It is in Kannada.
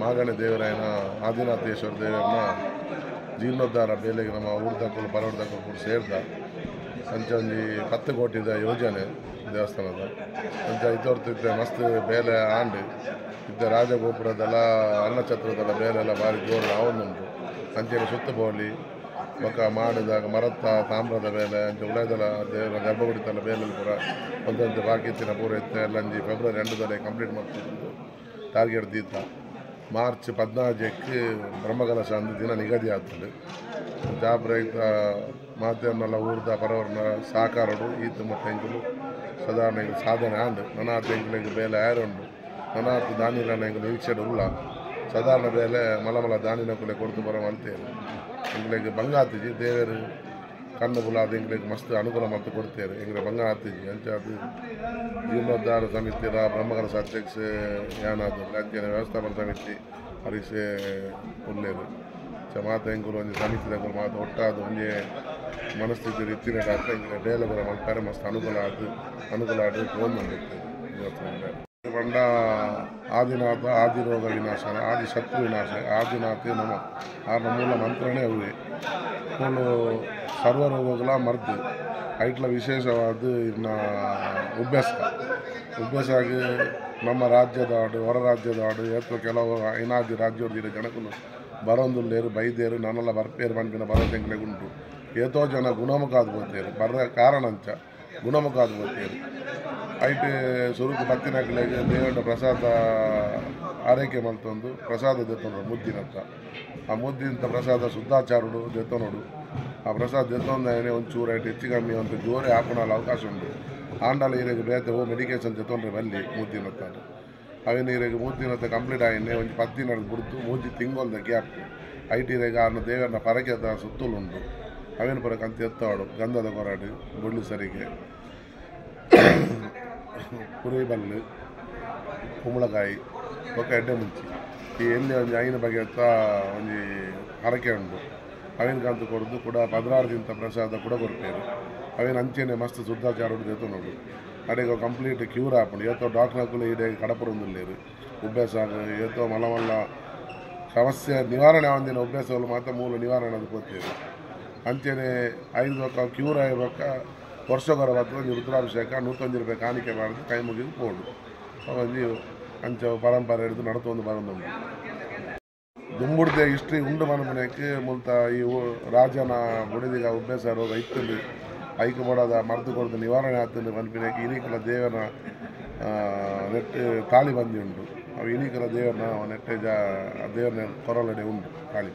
ಮಾಗಣೆ ದೇವರಾಯನ ಆದಿನಾಥೇಶ್ವರ ದೇವರನ್ನ ಜೀರ್ಣೋದ್ಧಾರ ಬೇಲೆಗೆ ನಮ್ಮ ಊರ್ದಕ್ಕೂ ಪರವರ್ದಕ್ಕೂ ಕೂಡ ಸೇರಿದ ಅಂಚ ಒಂಜಿ 10 ಕೋಟಿದ ಯೋಜನೆ ದೇವಸ್ಥಾನದ ಅಂಚ ಇತ್ತೊರ್ತಿದ್ದ ಮಸ್ತ್ ಬೇಲೆ ಆಂಡ್ ಇದ್ದ ರಾಜಗೋಪುರದೆಲ್ಲ ಅನ್ನಛತ್ರದೆಲ್ಲ ಬೇಲೆಲ್ಲ ಭಾರಿ ಜೋರು ಆವೊಂದುಂಟು ಅಂಚೆನೆ ಸುತ್ತ ಬೋಲಿ ಬೊಕ್ಕ ಮಾಡಿದಾಗ ಮರತ್ತ ತಾಮ್ರದ ಬೇಲೆ ಅಂಚ ಉಳದೆಲ್ಲ ದೇವರ ಗರ್ಭಗುಡಿತಲ್ಲ ಬೇಲೆಲ್ಲ ಪೂರ ಒಂದೊಂದು ಬಾಕಿ ಇತ್ತಿನ ಪೂರ ಇತ್ತು ಎಲ್ಲ ಫೆಬ್ರವರಿ 2 ಕಂಪ್ಲೀಟ್ ಮಾಡ್ತಿದ್ದು ಟಾರ್ಗೆಟ್ ದೀತ ಮಾರ್ಚ್ 14ಕ್ಕೆ ಬ್ರಹ್ಮಕಲಶ ಅಂದ ದಿನ ನಿಗದಿ ಆಗ್ತದೆ ಜಾಬ್ರೈತ ಮಾಧ್ಯಮನೆಲ್ಲ ಊರ್ದ ಪರವರ್ನ ಸಹಕಾರಡು ಈತ ಮತ್ತು ಎಂಕುಲು ಸಾಧಾರಣ ಸಾಧನೆ ಆಂಡ್ ನನಾತು ಎಂಕ್ಲೆಗ್ ಬೇಲೆ ಆಯರುಂಡು ನನಾತು ದಾನಿಲನ ಎಂಕುಲು ನಿರೀಕ್ಷೆ ಉಲ್ಲ ಸಾಧಾರಣ ಬೇಲೆ ಮಲಮಲ ದಾನಿನಕುಲೆ ಕೊಡ್ತು ಬರೋ ಅಂತೇಳಿ ಎಂಕ್ಲೆಗ್ ಭಂಗ ಆತಿಜಿ ದೇವರು ಕಣ್ಣು ಬುಲಾದ ಎಂಕ್ಲೆಗ್ ಮಸ್ತ್ ಅನುಕೂಲ ಮತ್ತು ಕೊಡ್ತೇವೆ ಎಂಗ್ರೆ ಭಂಗ ಆತಿಜಿ ಅಂಚ ಅದು ಜೀರ್ಣೋದ್ಧಾರ ಸಮಿತಿಯ ಬ್ರಹ್ಮಕಲಶ ಅಧ್ಯಕ್ಷ ಯಾನಾದ್ರು ಅಂಚೆನ ವ್ಯವಸ್ಥಾಪನ ಸಮಿತಿ ಹರೀಶೆ ಉಳ್ಳೇರು ಮಾತ ಎಂಕುಲು ಒಂದು ಸಮಿತಿ ಮಾತು ಒಟ್ಟಾದ ಒಂದೇ ಮನಸ್ಥಿತಿ ಇತ್ತಿನ ಹಿಂಗೆ ಬೇಲೆ ಬರ ಮಾಡ್ತಾರೆ ಮಸ್ತ್ ಅನುಕೂಲ ಆಡು ಫೋನ್ ಬಂದಿರ್ತೇವೆ ಪಂಡ ಆದಿನಾಥ ಆದಿರೋಗ ವಿನಾಶನ ಆದಿ ಶತ್ರು ವಿನಾಶ ಆದಿನಾಥೆ ನಮ ಆರ್ನ ಮೂಲ ಮಂತ್ರನೇ ಅವೇ ಅವನು ಸರ್ವರೋಗಗಳ ಮರ್ದು ಐಟ್ಲ ವಿಶೇಷವಾದ ಇನ್ನ ಉಭ್ಯಾಸ ಆಗಿ ನಮ್ಮ ರಾಜ್ಯದ ಆಡು ಹೊರ ರಾಜ್ಯದ ಆಡು ಏತೋ ಕೆಲವು ಐನಾದಿ ರಾಜ್ಯದ ಜನಕ್ಕೂ ಬರೋಂದುಲ್ಲೇರು ಬೈದೇರು ನಾನೆಲ್ಲ ಬರ್ಪೇರು ಬಂದಿನ ಬರೋ ತೆಂಗ್ಲೆಗ್ ಉಂಟು ಏತೋ ಜನ ಗುಣಮುಖಾದ ಬೋತೇರು ಬರ ಕಾರಣ ಅಂಚ ಗುಣಮುಖಾದ ಬೋತೇರು ಐಟ್ ಸುರುಕು ಬತ್ತಿನಕ್ಲೆಗೆ ದೇವರ ಪ್ರಸಾದ ಆರೈಕೆ ಮಲ್ತೊಂದು ಪ್ರಸಾದ ದೆತ್ತೊಂಡು ಮುದ್ದಿನಂತ ಆ ಮುದ್ದಿನಂತ ಪ್ರಸಾದ ಶುದ್ಧಾಚಾರುಡು ದೆತ್ತೊನೋಡು ಆ ಪ್ರಸಾದ ದೆತ್ತೊಂದೇನೆ ಒಂಚೂರು ಐಟ್ ಹೆಚ್ಚು ಕಮ್ಮಿ ಅಂತ ಜೋರೆ ಹಾಕೋಣಲ್ಲ ಅವಕಾಶ ಉಂಟು ಆಂಡಲ ಇರೆಗೆ ಬೇತೆ ಮೆಡಿಕೇಶನ್ ದೆತ್ತೊಂಡ್ರೆ ಬಲ್ಲಿ ಮುದ್ದಿನಂತ ಅವೇನು ಇರೆಗೆ ಮೂತಿನಂತ ಕಂಪ್ಲೀಟ್ ಆಗಿನೇ ಒಂದು 10 ದಿನ ಬಿಡ್ತು ಮೂಜಿ ತಿಂಗೊಲ್ದ ಗ್ಯಾಪ್ ಐಟಿ ಇರೆಗೆ ಆನ ದೇವರನ್ನ ಪರಕೆದ ಸುತ್ತಲು ಉಂಟು ಅವೇನು ಪರಕಂತ ಎತ್ತಾಡು ಗಂಧದ ಕೊರಾಡು ಬೊಳ್ಳು ಸರಿಗೆ ಕುರಿಬಲ್ಲು ಕುಂಬಳಕಾಯಿ ಒಕ್ಕ ಎಡ್ಡೆ ಮುಂಚಿ ಈ ಎಲ್ಲಿ ಒಂದು ಐನ ಬಗೆ ಎತ್ತ ಒಂದು ಹರಕೆ ಉಂಟು ಅವೇನು ಕಂತು ಕೊಡೋದು ಕೂಡ 16 ದಿನ ಪ್ರಸಾದ ಕೂಡ ಕೊಡ್ತೇವೆ ಅವೇನು ಅಂಚೆನೆ ಮಸ್ತ್ ಶುದ್ಧಾಚಾರ ಹೊಡೆದು ನೋಡು ಅಡೆಗೆ ಕಂಪ್ಲೀಟ್ ಕ್ಯೂರ್ ಆಪುಂಡು ಏತೋ ಡಾಕ್ಟರ್ಗಳು ಇಡೆ ಕಡಪರೊಂದುಲ್ಲೇರು ಉಭ್ಯಾಸ ಏತೋ ಮಲ ಸಮಸ್ಯೆ ನಿವಾರಣೆ ಒಂದಿನ ಉಭ್ಯಾಸಗಳು ಮಾತ್ರ ಮೂಲ ನಿವಾರಣೆ ಅದು ಕೊಡ್ತೇವೆ ಅಂಚೆನೆ 5 ಬೊಕ್ಕ ಕ್ಯೂರ್ ಆಗಿಬೇಕ ವರ್ಷಗೊರ ಬರ್ತದೆ ಒಂದು ರುದ್ರಾಭಿಷೇಕ 101 ರೂಪಾಯಿ ಕಾಣಿಕೆ ಮಾಡಿದ್ರೆ ಕೈ ಮುಗಿದು ಪೋಡು ಒಂದು ಅಂಚ ಪರಂಪರೆ ಹಿಡಿದು ನಡ್ತೊಂದು ಬರೋದುಂಟು ದುಂಬುಡ್ದೆ ಹಿಸ್ಟ್ರಿ ಉಂಡು ಮನಮನೆಗೆ ಮುಲ್ತ ಈ ರಾಜನ ಬುಡಿದಿಗ ಉಭ್ಯಾಸ ರೋಗ ಇತ್ತಲ್ಲಿ ಐಕ ಬಡದ ಮರ್ದು ಕೊಡದ ನಿವಾರಣೆ ಆಗ್ತದೆ ಮನ್ಪಿನಕ್ಕೆ ಇನಿಕಲ ದೇವನ ನೆಟ್ಟು ತಾಳಿ ಬಂದಿ ಉಂಟು ಅವು ಇನಿಕಲ ದೇವರನ್ನ ನೆಟ್ಟೆ ದೇವರನ್ನ ಕೊರಲಡೆ ಉಂಟು ತಾಳಿ